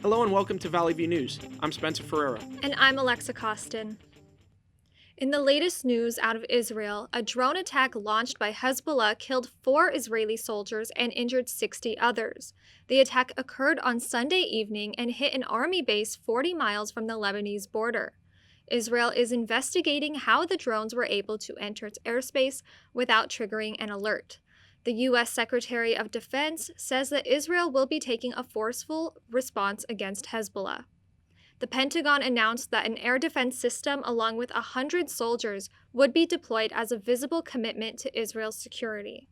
Hello and welcome to Valley View News. I'm Spencer Ferreira. And I'm Alexa Kosten. In the latest news out of Israel, a drone attack launched by Hezbollah killed 4 Israeli soldiers and injured 60 others. The attack occurred on Sunday evening and hit an army base 40 miles from the Lebanese border. Israel is investigating how the drones were able to enter its airspace without triggering an alert. The U.S. Secretary of Defense says that Israel will be taking a forceful response against Hezbollah. The Pentagon announced that an air defense system along with 100 soldiers would be deployed as a visible commitment to Israel's security.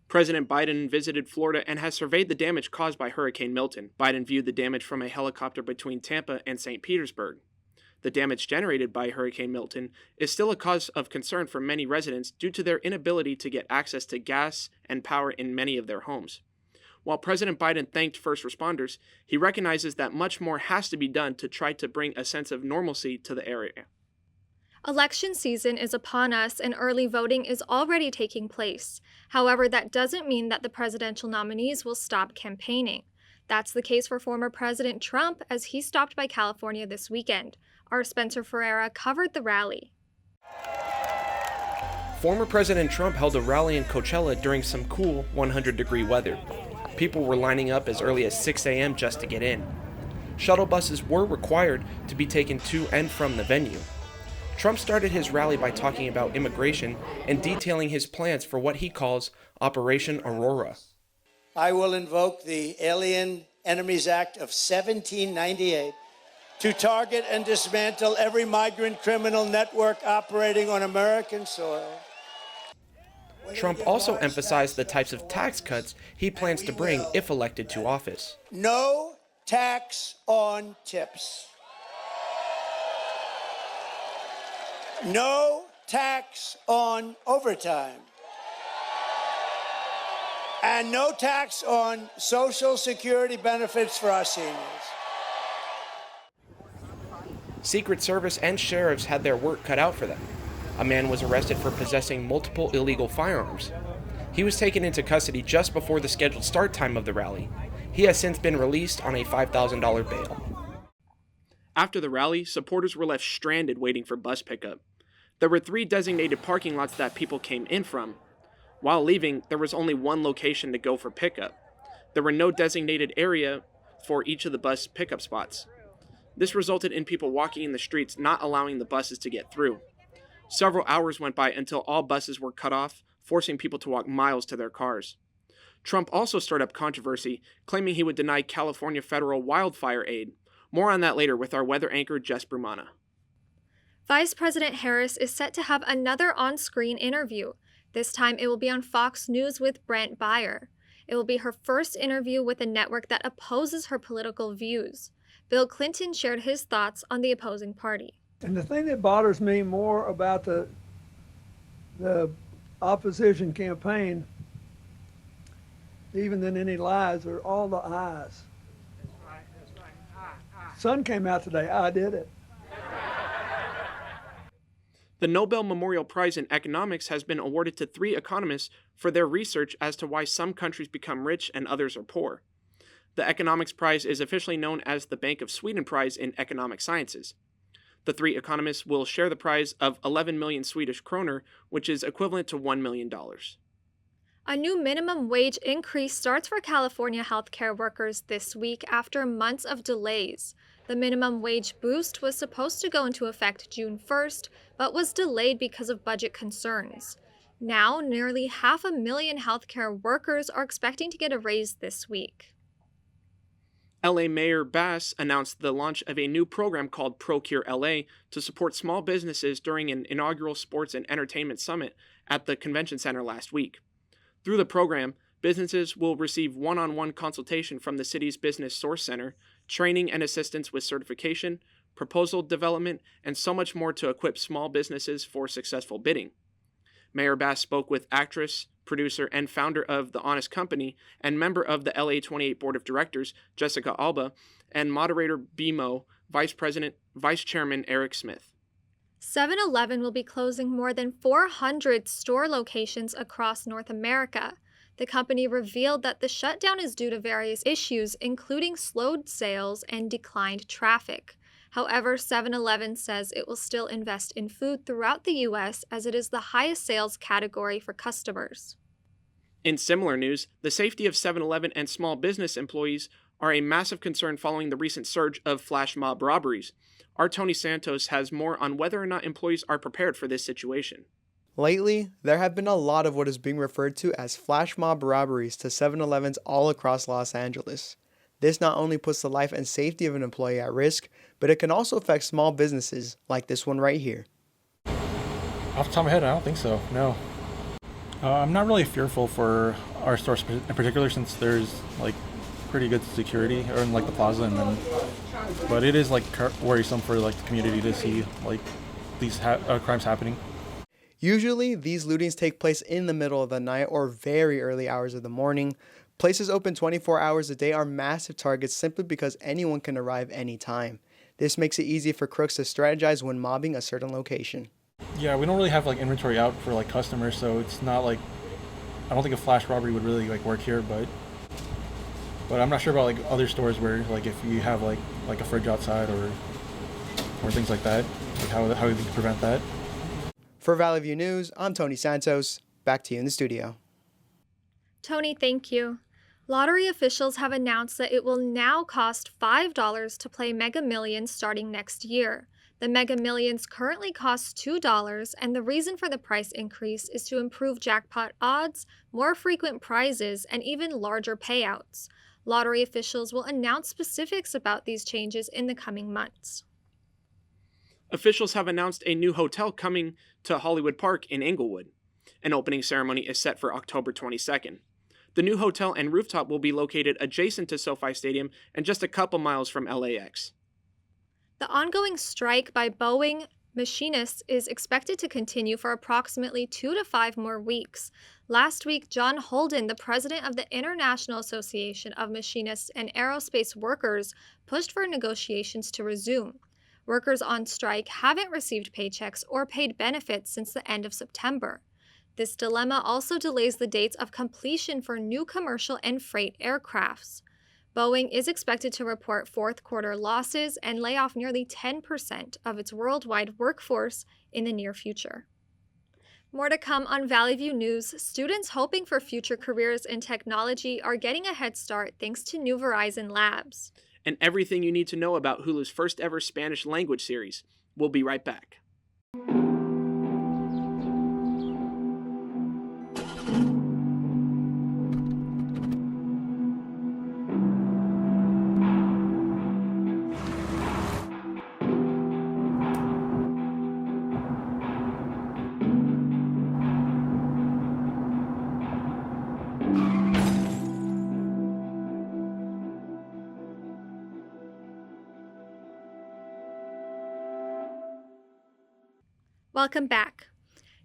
President Biden visited Florida and has surveyed the damage caused by Hurricane Milton. Biden viewed the damage from a helicopter between Tampa and St. Petersburg. The damage generated by Hurricane Milton is still a cause of concern for many residents due to their inability to get access to gas and power in many of their homes. While President Biden thanked first responders, he recognizes that much more has to be done to try to bring a sense of normalcy to the area. Election season is upon us and early voting is already taking place. However, that doesn't mean that the presidential nominees will stop campaigning. That's the case for former President Trump as he stopped by California this weekend. Our Spencer Ferreira covered the rally. Former President Trump held a rally in Coachella during some cool 100-degree weather. People were lining up as early as 6 a.m. just to get in. Shuttle buses were required to be taken to and from the venue. Trump started his rally by talking about immigration and detailing his plans for what he calls Operation Aurora. I will invoke the Alien Enemies Act of 1798 to target and dismantle every migrant criminal network operating on American soil. Trump also emphasized the types of tax cuts he plans to bring if elected to office. No tax on tips. No tax on overtime. And no tax on Social Security benefits for our seniors. Secret Service and sheriffs had their work cut out for them. A man was arrested for possessing multiple illegal firearms. He was taken into custody just before the scheduled start time of the rally. He has since been released on a $5,000 bail. After the rally, supporters were left stranded waiting for bus pickup. There were 3 designated parking lots that people came in from. While leaving, there was only one location to go for pickup. There were no designated area for each of the bus pickup spots. This resulted in people walking in the streets, not allowing the buses to get through. Several hours went by until all buses were cut off, forcing people to walk miles to their cars. Trump also stirred up controversy, claiming he would deny California federal wildfire aid. More on that later with our weather anchor, Jess Brumana. Vice President Harris is set to have another on-screen interview. This time it will be on Fox News with Brent Baier. It will be her first interview with a network that opposes her political views. Bill Clinton shared his thoughts on the opposing party. And the thing that bothers me more about the opposition campaign, even than any lies, are all the I's. That's right. Sun came out today. I did it. The Nobel Memorial Prize in Economics has been awarded to 3 economists for their research as to why some countries become rich and others are poor. The Economics Prize is officially known as the Bank of Sweden Prize in Economic Sciences. The 3 economists will share the prize of 11 million Swedish kroner, which is equivalent to $1 million. A new minimum wage increase starts for California healthcare workers this week after months of delays. The minimum wage boost was supposed to go into effect June 1st, but was delayed because of budget concerns. Now, nearly 500,000 healthcare workers are expecting to get a raise this week. LA Mayor Bass announced the launch of a new program called Procure LA to support small businesses during an inaugural sports and entertainment summit at the convention center last week. Through the program, businesses will receive one-on-one consultation from the city's Business Source Center, training and assistance with certification, proposal development, and so much more to equip small businesses for successful bidding. Mayor Bass spoke with actress, producer, and founder of The Honest Company and member of the LA28 Board of Directors, Jessica Alba, and moderator BMO, Vice Chairman Eric Smith. 7-Eleven will be closing more than 400 store locations across North America. The company revealed that the shutdown is due to various issues, including slowed sales and declined traffic. However, 7-Eleven says it will still invest in food throughout the U.S. as it is the highest sales category for customers. In similar news, the safety of 7-Eleven and small business employees are a massive concern following the recent surge of flash mob robberies. Our Tony Santos has more on whether or not employees are prepared for this situation. Lately, there have been a lot of what is being referred to as flash mob robberies to 7-Elevens all across Los Angeles. This not only puts the life and safety of an employee at risk, but it can also affect small businesses like this one right here. Off the top of my head, I don't think so, no. I'm not really fearful for our store in particular since there's pretty good security or in the plaza, but it is worrisome for the community to see these crimes happening. Usually, these lootings take place in the middle of the night or very early hours of the morning. Places open 24 hours a day are massive targets simply because anyone can arrive anytime. This makes it easy for crooks to strategize when mobbing a certain location. Yeah, we don't really have inventory out for customers, so it's not I don't think a flash robbery would really work here, but I'm not sure about other stores where if you have a fridge outside or things like that, how you can prevent that. For Valley View News, I'm Tony Santos. Back to you in the studio. Tony, thank you. Lottery officials have announced that it will now cost $5 to play Mega Millions starting next year. The Mega Millions currently cost $2, and the reason for the price increase is to improve jackpot odds, more frequent prizes, and even larger payouts. Lottery officials will announce specifics about these changes in the coming months. Officials have announced a new hotel coming to Hollywood Park in Inglewood. An opening ceremony is set for October 22nd. The new hotel and rooftop will be located adjacent to SoFi Stadium and just a couple miles from LAX. The ongoing strike by Boeing machinists is expected to continue for approximately 2 to 5 more weeks. Last week, John Holden, the president of the International Association of Machinists and Aerospace Workers, pushed for negotiations to resume. Workers on strike haven't received paychecks or paid benefits since the end of September. This dilemma also delays the dates of completion for new commercial and freight aircrafts. Boeing is expected to report fourth quarter losses and lay off nearly 10% of its worldwide workforce in the near future. More to come on Valley View News. Students hoping for future careers in technology are getting a head start thanks to new Verizon Labs. And everything you need to know about Hulu's first ever Spanish language series. We'll be right back. Welcome back.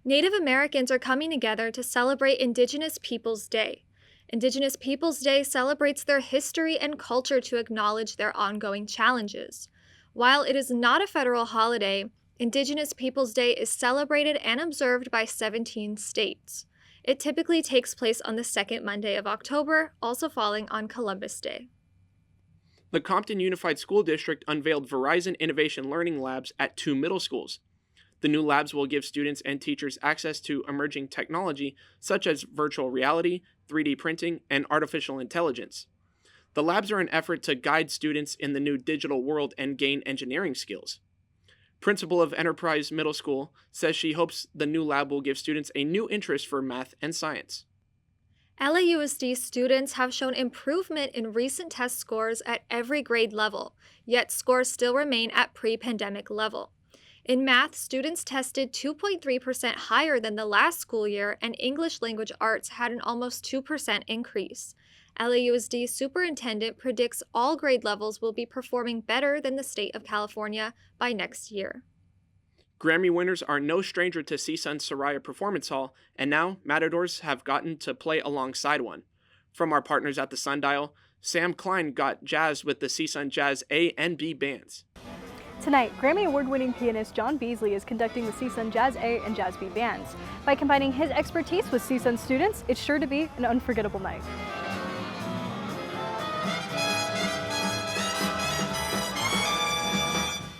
Native Americans are coming together to celebrate Indigenous Peoples Day. Indigenous Peoples Day celebrates their history and culture to acknowledge their ongoing challenges. While it is not a federal holiday, Indigenous Peoples Day is celebrated and observed by 17 states. It typically takes place on the second Monday of October, also falling on Columbus Day. The Compton Unified School District unveiled Verizon Innovation Learning Labs at 2 middle schools. The new labs will give students and teachers access to emerging technology such as virtual reality, 3D printing, and artificial intelligence. The labs are an effort to guide students in the new digital world and gain engineering skills. Principal of Enterprise Middle School says she hopes the new lab will give students a new interest for math and science. LAUSD students have shown improvement in recent test scores at every grade level, yet scores still remain at pre-pandemic level. In math, students tested 2.3% higher than the last school year, and English language arts had an almost 2% increase. LAUSD superintendent predicts all grade levels will be performing better than the state of California by next year. Grammy winners are no stranger to CSUN Soraya Performance Hall, and now Matadors have gotten to play alongside one. From our partners at the Sundial, Sam Klein got jazzed with the CSUN Jazz A and B bands. Tonight, Grammy Award-winning pianist John Beasley is conducting the CSUN Jazz A and Jazz B bands. By combining his expertise with CSUN students, it's sure to be an unforgettable night.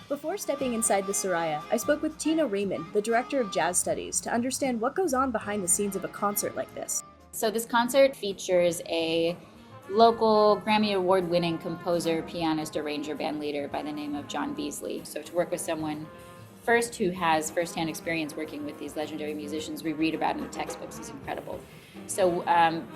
Before stepping inside the Soraya, I spoke with Tina Raymond, the director of Jazz Studies, to understand what goes on behind the scenes of a concert like this. So this concert features a local Grammy Award-winning composer, pianist, arranger, band leader by the name of John Beasley. So to work with someone first who has firsthand experience working with these legendary musicians we read about in the textbooks is incredible. So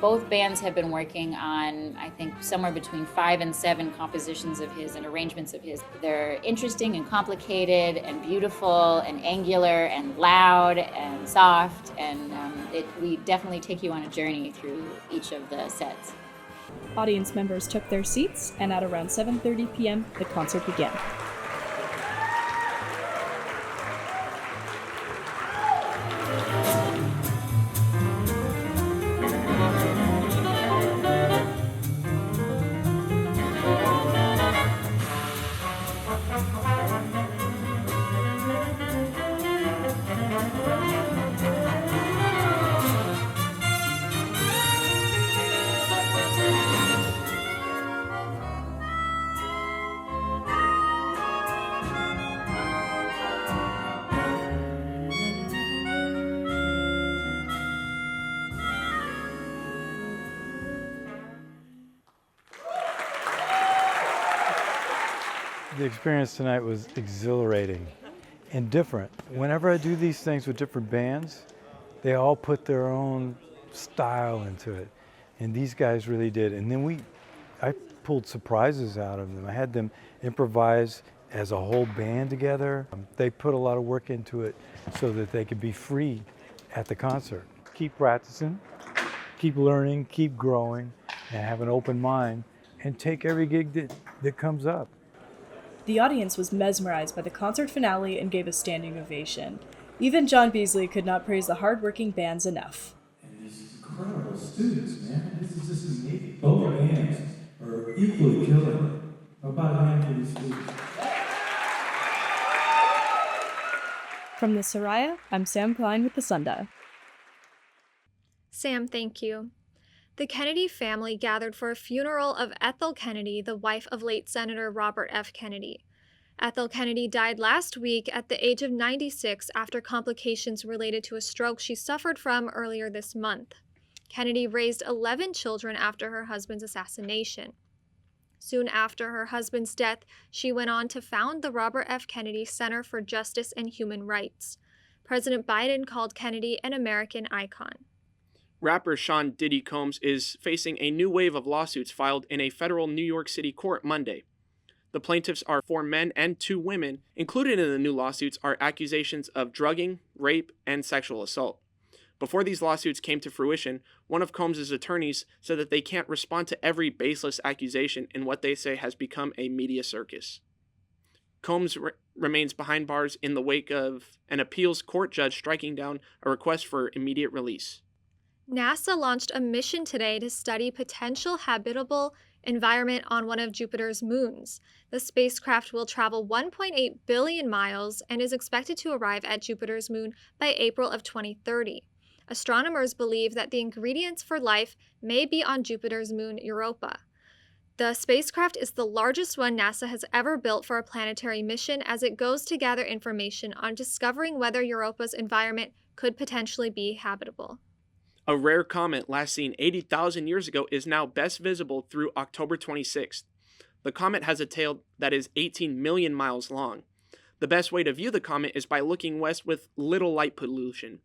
both bands have been working on, I think, somewhere between 5 and 7 compositions of his and arrangements of his. They're interesting and complicated and beautiful and angular and loud and soft, and we definitely take you on a journey through each of the sets. Audience members took their seats, and at around 7:30 p.m., the concert began. The experience tonight was exhilarating and different. Whenever I do these things with different bands, they all put their own style into it. And these guys really did. And then I pulled surprises out of them. I had them improvise as a whole band together. They put a lot of work into it so that they could be free at the concert. Keep practicing, keep learning, keep growing, and have an open mind, and take every gig that comes up. The audience was mesmerized by the concert finale and gave a standing ovation. Even John Beasley could not praise the hard-working bands enough. And these incredible students, man. This is just amazing. Both bands are equally killing. About a hand for these students. From the Soraya, I'm Sam Klein with the Sundial. Sam, thank you. The Kennedy family gathered for a funeral of Ethel Kennedy, the wife of late Senator Robert F. Kennedy. Ethel Kennedy died last week at the age of 96 after complications related to a stroke she suffered from earlier this month. Kennedy raised 11 children after her husband's assassination. Soon after her husband's death, she went on to found the Robert F. Kennedy Center for Justice and Human Rights. President Biden called Kennedy an American icon. Rapper Sean Diddy Combs is facing a new wave of lawsuits filed in a federal New York City court Monday. The plaintiffs are 4 men and 2 women. Included in the new lawsuits are accusations of drugging, rape, and sexual assault. Before these lawsuits came to fruition, one of Combs' attorneys said that they can't respond to every baseless accusation in what they say has become a media circus. Combs remains behind bars in the wake of an appeals court judge striking down a request for immediate release. NASA launched a mission today to study potential habitable environment on one of Jupiter's moons. The spacecraft will travel 1.8 billion miles and is expected to arrive at Jupiter's moon by April of 2030. Astronomers believe that the ingredients for life may be on Jupiter's moon Europa. The spacecraft is the largest one NASA has ever built for a planetary mission, as it goes to gather information on discovering whether Europa's environment could potentially be habitable. A rare comet last seen 80,000 years ago is now best visible through October 26th. The comet has a tail that is 18 million miles long. The best way to view the comet is by looking west with little light pollution.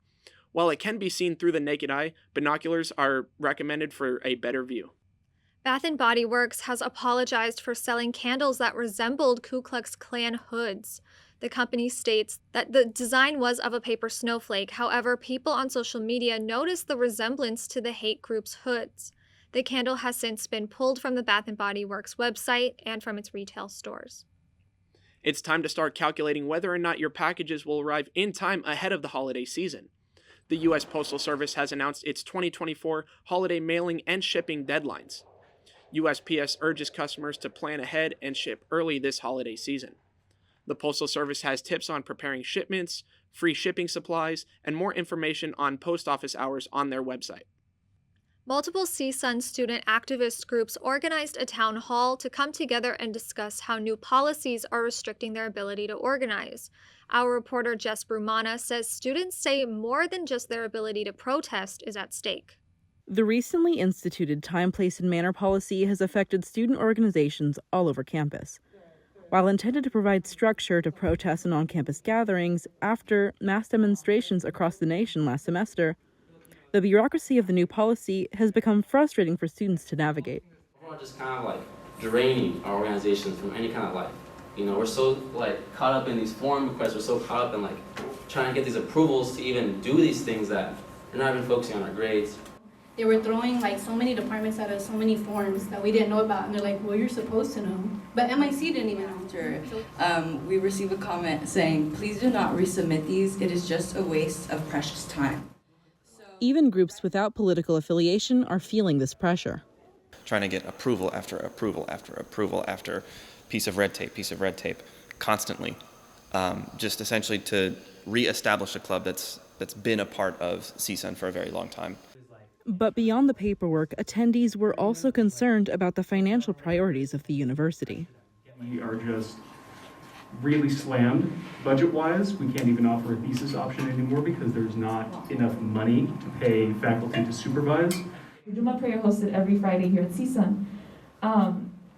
While it can be seen through the naked eye, binoculars are recommended for a better view. Bath & Body Works has apologized for selling candles that resembled Ku Klux Klan hoods. The company states that the design was of a paper snowflake. However, people on social media noticed the resemblance to the hate group's hoods. The candle has since been pulled from the Bath & Body Works website and from its retail stores. It's time to start calculating whether or not your packages will arrive in time ahead of the holiday season. The U.S. Postal Service has announced its 2024 holiday mailing and shipping deadlines. USPS urges customers to plan ahead and ship early this holiday season. The Postal Service has tips on preparing shipments, free shipping supplies, and more information on post office hours on their website. Multiple CSUN student activist groups organized a town hall to come together and discuss how new policies are restricting their ability to organize. Our reporter Jess Brumana says students say more than just their ability to protest is at stake. The recently instituted time, place, and manner policy has affected student organizations all over campus. While intended to provide structure to protests and on-campus gatherings after mass demonstrations across the nation last semester, the bureaucracy of the new policy has become frustrating for students to navigate. We're just kind of like draining our organizations from any kind of life. We're so caught up in these form requests, we're so caught up in trying to get these approvals to even do these things that we're not even focusing on our grades. They were throwing so many departments out of so many forms that we didn't know about, and they're like, well, you're supposed to know. But MIC didn't even know. We received a comment saying, please do not resubmit these. It is just a waste of precious time. Even groups without political affiliation are feeling this pressure. Trying to get approval after approval after approval after piece of red tape, constantly, just essentially to reestablish a club that's been a part of CSUN for a very long time. But beyond the paperwork, attendees were also concerned about the financial priorities of the university. We are just really slammed budget-wise. We can't even offer a thesis option anymore because there's not enough money to pay faculty to supervise. Juma prayer hosted every Friday here at CSUN.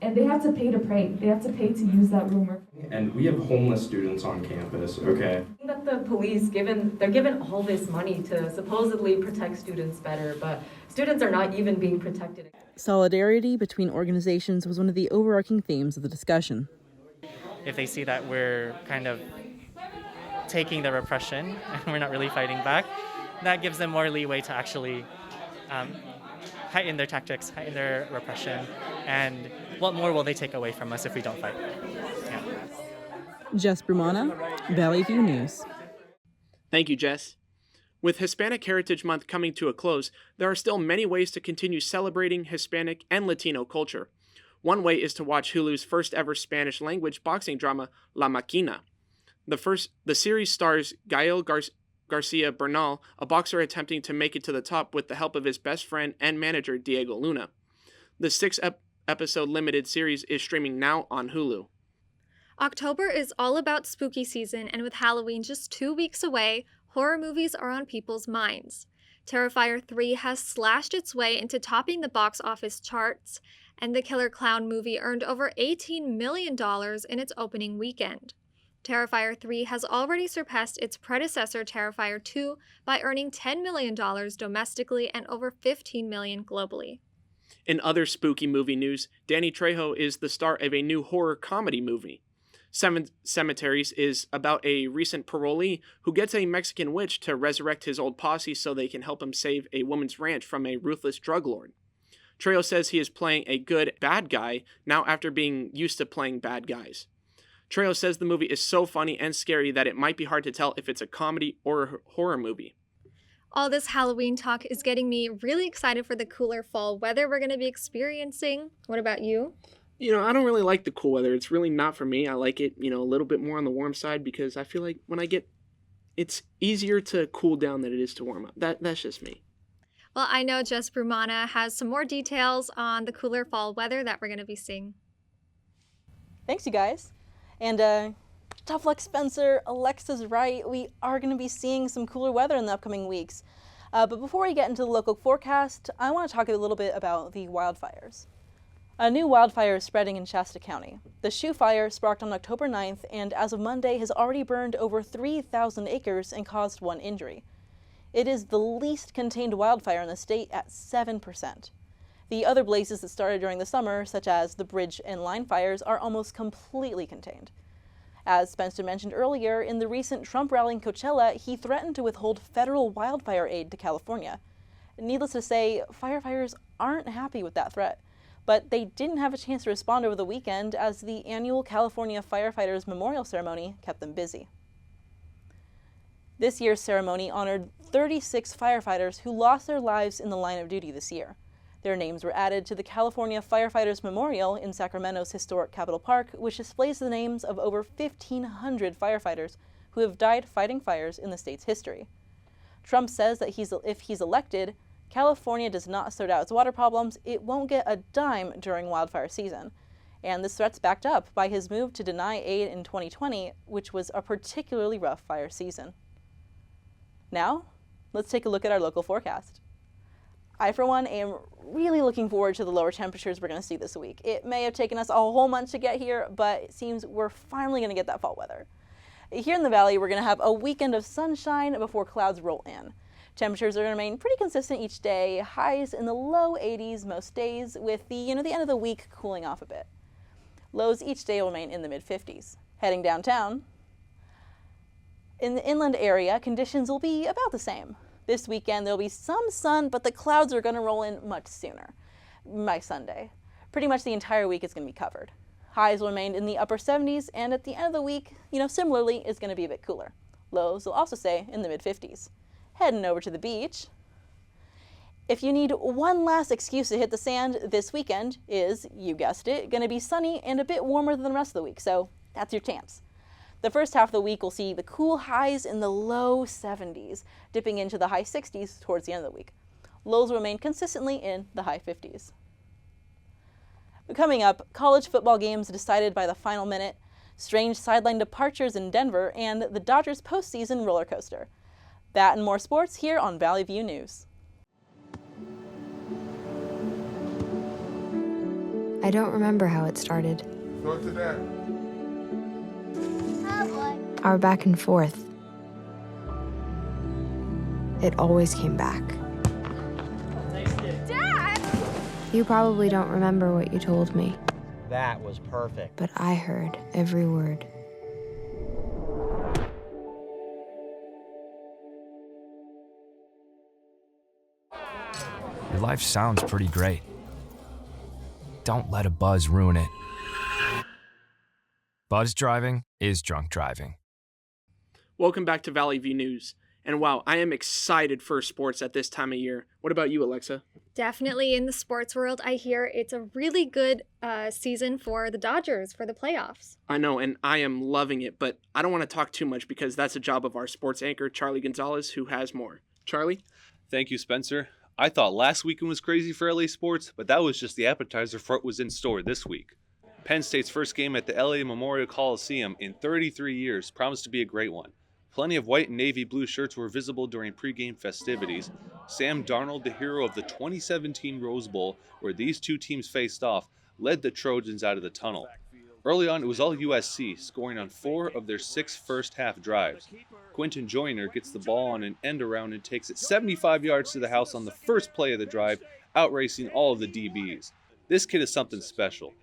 And they have to pay to pray. They have to pay to use that room. And we have homeless students on campus, okay? That the police, they're given all this money to supposedly protect students better, but students are not even being protected. Solidarity between organizations was one of the overarching themes of the discussion. If they see that we're kind of taking the repression and we're not really fighting back, that gives them more leeway to actually heighten their tactics, heighten their repression, and what more will they take away from us if we don't fight? Yeah. Jess Brumana, Valley View News. Thank you, Jess. With Hispanic Heritage Month coming to a close, there are still many ways to continue celebrating Hispanic and Latino culture. One way is to watch Hulu's first ever Spanish language boxing drama, La Maquina. The series stars Gael Garcia Bernal, a boxer attempting to make it to the top with the help of his best friend and manager, Diego Luna. The 6-episode limited series is streaming now on Hulu. October is all about spooky season, and with Halloween just 2 weeks away, horror movies are on people's minds. Terrifier 3 has slashed its way into topping the box office charts, and the Killer Clown movie earned over $18 million in its opening weekend. Terrifier 3 has already surpassed its predecessor Terrifier 2 by earning $10 million domestically and over $15 million globally. In other spooky movie news, Danny Trejo is the star of a new horror comedy movie. Seven Cemeteries is about a recent parolee who gets a Mexican witch to resurrect his old posse so they can help him save a woman's ranch from a ruthless drug lord. Trejo says he is playing a good bad guy now after being used to playing bad guys. Trejo says the movie is so funny and scary that it might be hard to tell if it's a comedy or a horror movie. All this Halloween talk is getting me really excited for the cooler fall weather we're going to be experiencing. What about you? I don't really like the cool weather. It's really not for me. I like it, a little bit more on the warm side because I feel like when it's easier to cool down than it is to warm up. That's just me. Well, I know Jess Brumana has some more details on the cooler fall weather that we're going to be seeing. Thanks, you guys. And tough luck, Spencer. Alexa's right. We are going to be seeing some cooler weather in the upcoming weeks. But before we get into the local forecast, I want to talk a little bit about the wildfires. A new wildfire is spreading in Shasta County. The Shoe Fire sparked on October 9th and as of Monday has already burned over 3,000 acres and caused 1 injury. It is the least contained wildfire in the state at 7%. The other blazes that started during the summer, such as the bridge and line fires, are almost completely contained. As Spencer mentioned earlier, in the recent Trump rally in Coachella, he threatened to withhold federal wildfire aid to California. Needless to say, firefighters aren't happy with that threat. But they didn't have a chance to respond over the weekend as the annual California Firefighters Memorial Ceremony kept them busy. This year's ceremony honored 36 firefighters who lost their lives in the line of duty this year. Their names were added to the California Firefighters Memorial in Sacramento's historic Capitol Park, which displays the names of over 1,500 firefighters who have died fighting fires in the state's history. Trump says that if he's elected, California does not sort out its water problems, it won't get a dime during wildfire season. And this threat's backed up by his move to deny aid in 2020, which was a particularly rough fire season. Now, let's take a look at our local forecast. I, for one, am really looking forward to the lower temperatures we're going to see this week. It may have taken us a whole month to get here, but it seems we're finally going to get that fall weather. Here in the valley, we're going to have a weekend of sunshine before clouds roll in. Temperatures are going to remain pretty consistent each day, highs in the low 80s most days, with the end of the week cooling off a bit. Lows each day will remain in the mid-50s. Heading downtown, in the inland area, conditions will be about the same. This weekend, there'll be some sun, but the clouds are going to roll in much sooner, by Sunday. Pretty much the entire week is going to be covered. Highs will remain in the upper 70s, and at the end of the week, similarly, is going to be a bit cooler. Lows will also stay in the mid-50s. Heading over to the beach. If you need one last excuse to hit the sand, this weekend is, you guessed it, going to be sunny and a bit warmer than the rest of the week, so that's your chance. The first half of the week will see the cool highs in the low 70s, dipping into the high 60s towards the end of the week. Lows will remain consistently in the high 50s. Coming up, college football games decided by the final minute, strange sideline departures in Denver, and the Dodgers postseason roller coaster. That and more sports here on Valley View News. I don't remember how it started. Go to that. Our back and forth. It always came back. Dad! You probably don't remember what you told me, That was perfect. but I heard every word. Your life sounds pretty great. Don't let a buzz ruin it. Buzz driving is drunk driving. Welcome back to Valley View News. And wow, I am excited for sports at this time of year. What about you, Alexa? Definitely in the sports world, I hear it's a really good season for the Dodgers for the playoffs. I know, and I am loving it, but I don't want to talk too much because that's a job of our sports anchor, Charlie Gonzalez, who has more. Charlie? Thank you, Spencer. I thought last weekend was crazy for LA sports, but that was just the appetizer for what was in store this week. Penn State's first game at the LA Memorial Coliseum in 33 years promised to be a great one. Plenty of white and navy blue shirts were visible during pregame festivities. Sam Darnold, the hero of the 2017 Rose Bowl, where these two teams faced off, led the Trojans out of the tunnel. Early on, it was all USC, scoring on 4 of their 6 first-half drives. Quentin Joyner gets the ball on an end-around and takes it 75 yards to the house on the first play of the drive, outracing all of the DBs. This kid is something special.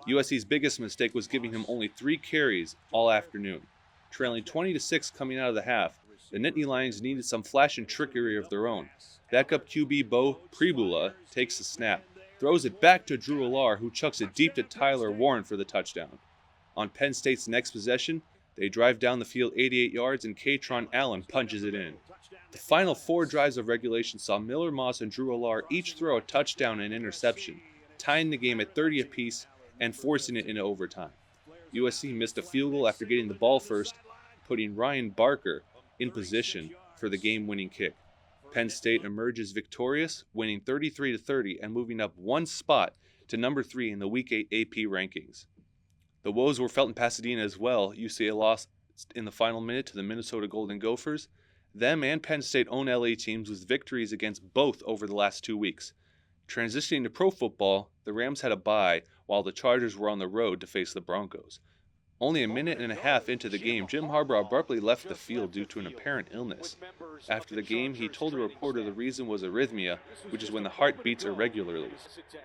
USC's biggest mistake was giving him only 3 carries all afternoon. Trailing 20-6 coming out of the half, the Nittany Lions needed some flash and trickery of their own. Backup QB Bo Pribula takes the snap, throws it back to Drew Alar, who chucks it deep to Tyler Warren for the touchdown. On Penn State's next possession, they drive down the field 88 yards and Katron Allen punches it in. The final 4 drives of regulation saw Miller Moss and Drew Alar each throw a touchdown and interception, tying the game at 30 apiece and forcing it into overtime. USC missed a field goal after getting the ball first, putting Ryan Barker in position for the game-winning kick. Penn State emerges victorious, winning 33-30 and moving up 1 spot to number 3 in the Week 8 AP rankings. The woes were felt in Pasadena as well. UCLA lost in the final minute to the Minnesota Golden Gophers. Them and Penn State own LA teams with victories against both over the last 2 weeks. Transitioning to pro football, the Rams had a bye while the Chargers were on the road to face the Broncos. Only a minute and a half into the game, Jim Harbaugh abruptly left the field due to an apparent illness. After the game, he told a reporter the reason was arrhythmia, which is when the heart beats irregularly.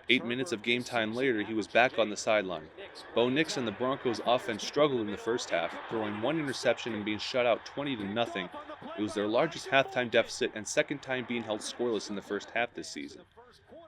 8 minutes of game time later, he was back on the sideline. Bo Nix and the Broncos offense struggled in the first half, throwing 1 interception and being shut out 20-0. It was their largest halftime deficit and second time being held scoreless in the first half this season.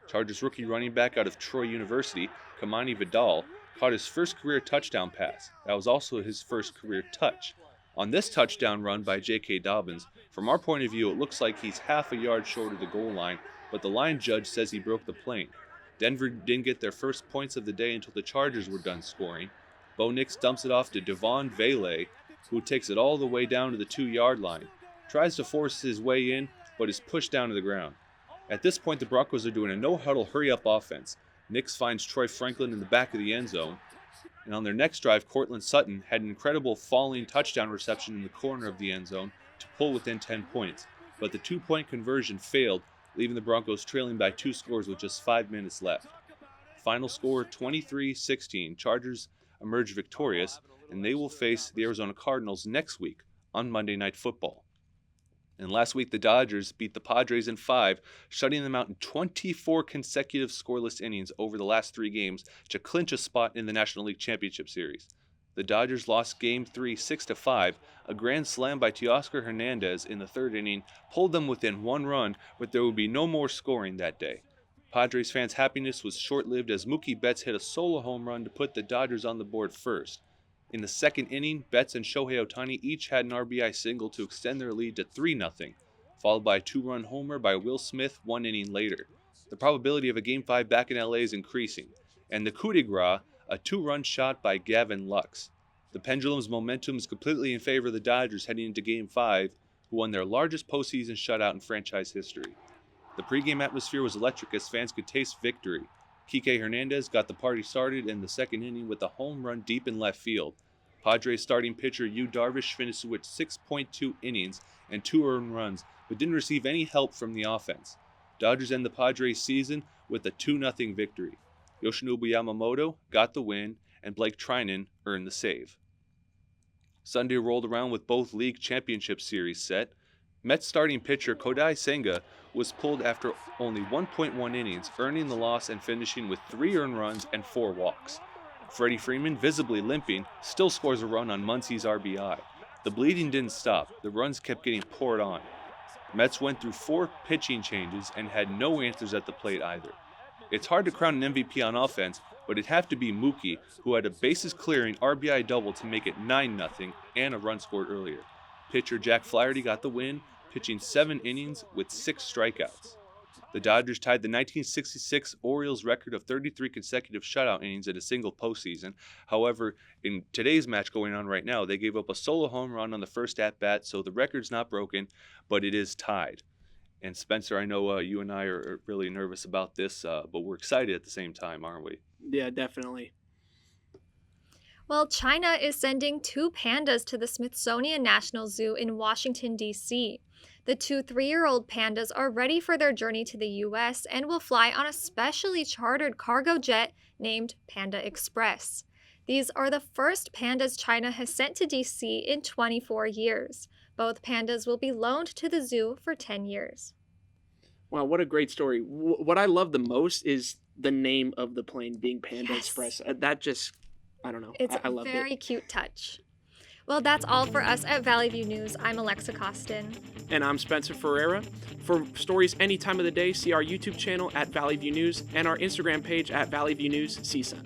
Chargers rookie running back out of Troy University, Kamani Vidal, caught his first career touchdown pass. That was also his first career touch. On this touchdown run by J.K. Dobbins, from our point of view, it looks like he's half a yard short of the goal line, but the line judge says he broke the plane. Denver didn't get their first points of the day until the Chargers were done scoring. Bo Nix dumps it off to Devon Vele, who takes it all the way down to the 2-yard line. Tries to force his way in, but is pushed down to the ground. At this point, the Broncos are doing a no-huddle, hurry-up offense. Nix finds Troy Franklin in the back of the end zone. And on their next drive, Cortland Sutton had an incredible falling touchdown reception in the corner of the end zone to pull within 10 points. But the 2-point conversion failed, leaving the Broncos trailing by 2 scores with just 5 minutes left. Final score 23-16. Chargers emerge victorious, and they will face the Arizona Cardinals next week on Monday Night Football. And last week, the Dodgers beat the Padres in 5, shutting them out in 24 consecutive scoreless innings over the last 3 games to clinch a spot in the National League Championship Series. The Dodgers lost Game 3 6-5. A grand slam by Teoscar Hernandez in the 3rd inning pulled them within 1 run, but there would be no more scoring that day. Padres fans' happiness was short-lived as Mookie Betts hit a solo home run to put the Dodgers on the board first. In the 2nd inning, Betts and Shohei Ohtani each had an RBI single to extend their lead to 3-0, followed by a 2-run homer by Will Smith 1 inning later. The probability of a Game 5 back in LA is increasing, and the coup de grace, a 2-run shot by Gavin Lux. The Pendulum's momentum is completely in favor of the Dodgers heading into Game 5, who won their largest postseason shutout in franchise history. The pregame atmosphere was electric as fans could taste victory. Kike Hernandez got the party started in the 2nd inning with a home run deep in left field. Padres starting pitcher Yu Darvish finished with 6.2 innings and 2 earned runs, but didn't receive any help from the offense. Dodgers end the Padres season with a 2-0 victory. Yoshinobu Yamamoto got the win, and Blake Trinan earned the save. Sunday rolled around with both league championship series set. Mets starting pitcher Kodai Senga was pulled after only 1.1 innings, earning the loss and finishing with 3 earned runs and 4 walks. Freddie Freeman, visibly limping, still scores a run on Muncy's RBI. The bleeding didn't stop. The runs kept getting poured on. Mets went through 4 pitching changes and had no answers at the plate either. It's hard to crown an MVP on offense, but it'd have to be Mookie, who had a bases-clearing RBI double to make it 9-0 and a run scored earlier. Pitcher Jack Flaherty got the win, pitching 7 innings with 6 strikeouts. The Dodgers tied the 1966 Orioles record of 33 consecutive shutout innings in a single postseason. However, in today's match going on right now, they gave up a solo home run on the first at-bat, so the record's not broken, but it is tied. And Spencer, I know you and I are really nervous about this, but we're excited at the same time, aren't we? Yeah, definitely. Well, China is sending 2 pandas to the Smithsonian National Zoo in Washington, D.C. The 2 3-year-old pandas are ready for their journey to the U.S. and will fly on a specially chartered cargo jet named Panda Express. These are the first pandas China has sent to D.C. in 24 years. Both pandas will be loaned to the zoo for 10 years. Wow, what a great story. What I love the most is the name of the plane being Panda Express. That just, I don't know. It's I loved a very it. cute touch. Well, that's all for us at Valley View News. I'm Alexa Kosten. And I'm Spencer Ferreira. For stories any time of the day, see our YouTube channel at Valley View News and our Instagram page at Valley View News CSUN.